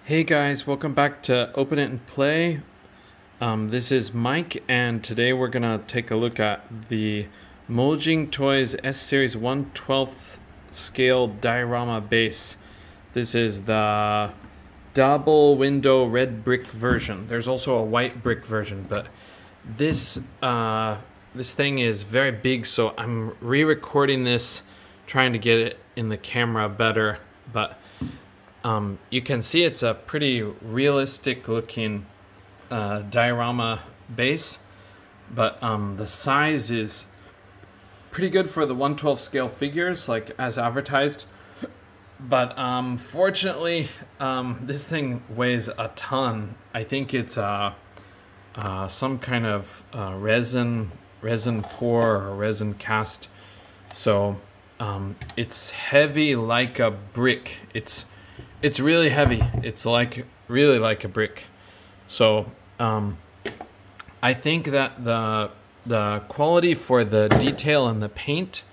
Hey guys, welcome back to Open It and Play. This is Mike, and today we're gonna take a look at the Mojing Toys S-Series 1/12 scale diorama base. This is the double window red brick version. There's also a white brick version, but this thing is very big, so I'm re-recording this, trying to get it in the camera better, but you can see it's a pretty realistic looking diorama base, but the size is pretty good for the 1/12 scale figures, like as advertised. But fortunately, this thing weighs a ton. I think it's some kind of resin pour or resin cast. So it's heavy like a brick. It's really heavy. It's really like a brick. So I think that the quality for the detail and the paint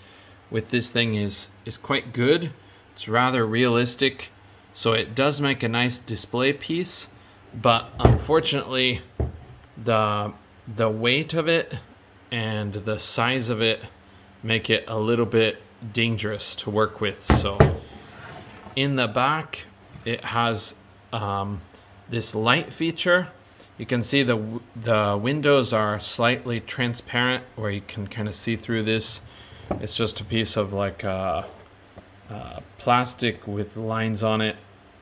with this thing is quite good. It's rather realistic, so it does make a nice display piece. But unfortunately, the weight of it and the size of it make it a little bit dangerous to work with. So in the back, it has this light feature. You can see the windows are slightly transparent, where you can kind of see through this. It's just a piece of like plastic with lines on it,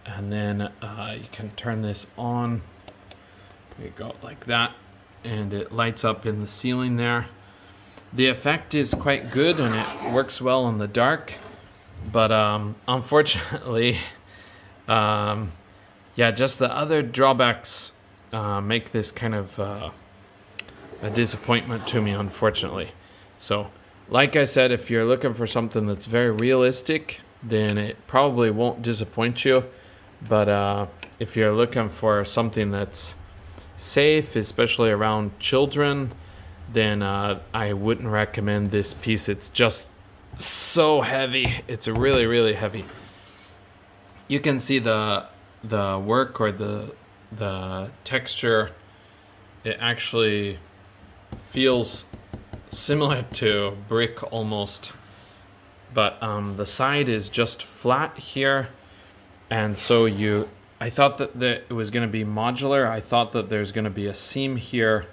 and then you can turn this on. There you go, like that, and it lights up in the ceiling there. The effect is quite good, and it works well in the dark. But unfortunately, yeah, just the other drawbacks make this kind of a disappointment to me, unfortunately. So, like I said, if you're looking for something that's very realistic, then it probably won't disappoint you. But if you're looking for something that's safe, especially around children, then I wouldn't recommend this piece. It's just so heavy. It's really, really heavy. You can see the work or the texture. It actually feels similar to brick almost, but the side is just flat here, and so I thought that it was going to be modular. I thought that there's going to be a seam here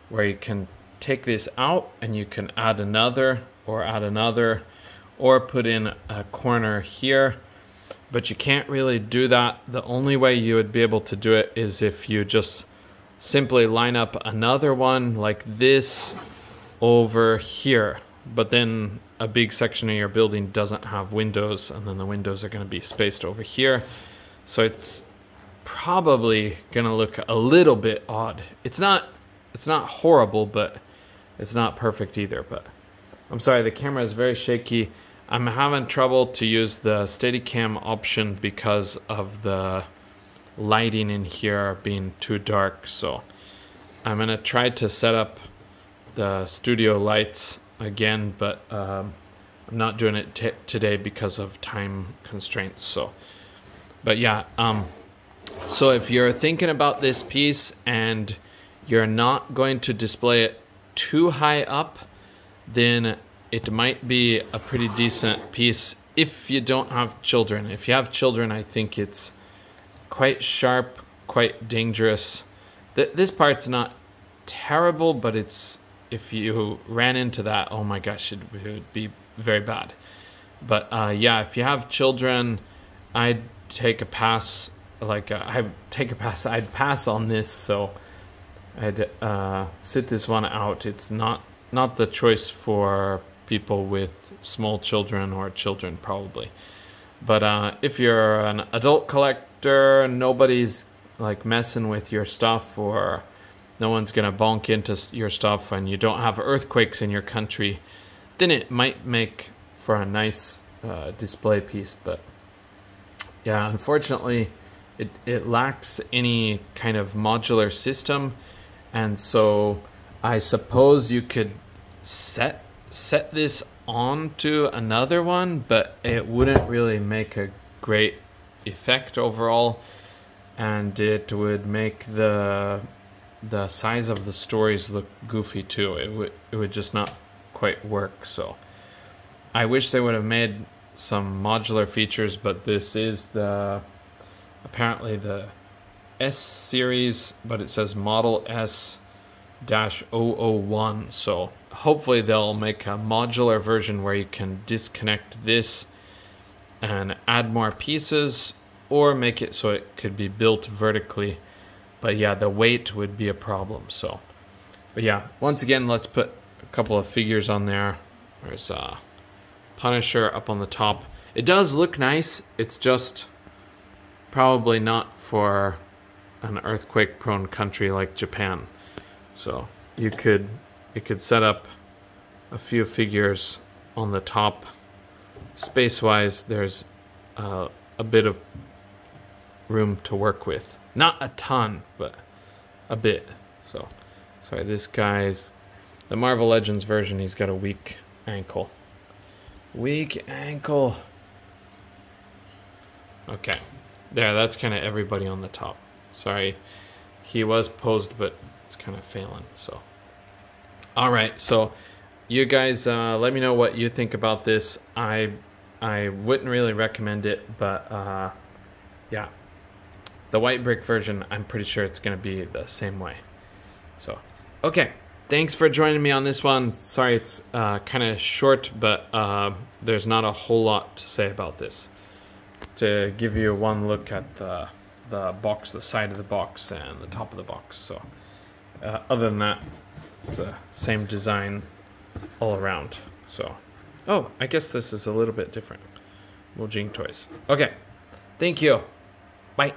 where you can take this out and you can add another, or put in a corner here, but you can't really do that. The only way you would be able to do it is if you just simply line up another one like this over here, but then a big section of your building doesn't have windows, and then the windows are going to be spaced over here, so it's probably going to look a little bit odd. It's not horrible, but it's not perfect either. But I'm sorry, the camera is very shaky. I'm having trouble to use the Steadicam option because of the lighting in here being too dark. So I'm gonna try to set up the studio lights again, but I'm not doing it today because of time constraints. So, but yeah, so if you're thinking about this piece and you're not going to display it too high up, then it might be a pretty decent piece if you don't have children. If you have children, I think it's quite sharp, quite dangerous. This part's not terrible, but if you ran into that, oh my gosh, it would be very bad. But yeah, if you have children, I'd take a pass. I'd pass on this, so I'd sit this one out. It's not the choice for people with small children or children, probably. But if you're an adult collector, nobody's like messing with your stuff, or no one's gonna bonk into your stuff, and you don't have earthquakes in your country, then it might make for a nice display piece. But yeah, unfortunately, it lacks any kind of modular system, and so I suppose you could set this onto another one, but it wouldn't really make a great effect overall. and it would make the size of the stories look goofy too. It would just not quite work. So I wish they would have made some modular features, but this is apparently the S series, but it says Model S-001. So hopefully they'll make a modular version where you can disconnect this and add more pieces, or make it so it could be built vertically. But yeah, the weight would be a problem. So, but yeah, once again, let's put a couple of figures on there. There's Punisher up on the top. It does look nice. It's just probably not for an earthquake-prone country like Japan. So you could set up a few figures on the top. Space-wise, there's a bit of room to work with. Not a ton, but a bit. So, sorry, this guy's the Marvel Legends version. He's got a weak ankle. Weak ankle. Okay, there. That's kind of everybody on the top. Sorry, he was posed, but it's kind of failing. So, all right. So, you guys, let me know what you think about this. I wouldn't really recommend it, but yeah. The white brick version, I'm pretty sure it's going to be the same way. So, okay. Thanks for joining me on this one. Sorry it's kind of short, but there's not a whole lot to say about this. To give you one look at the box, the side of the box, and the top of the box. So, other than that, it's the same design all around. So, oh, I guess this is a little bit different. Mojing toys. Okay. Thank you. Bye.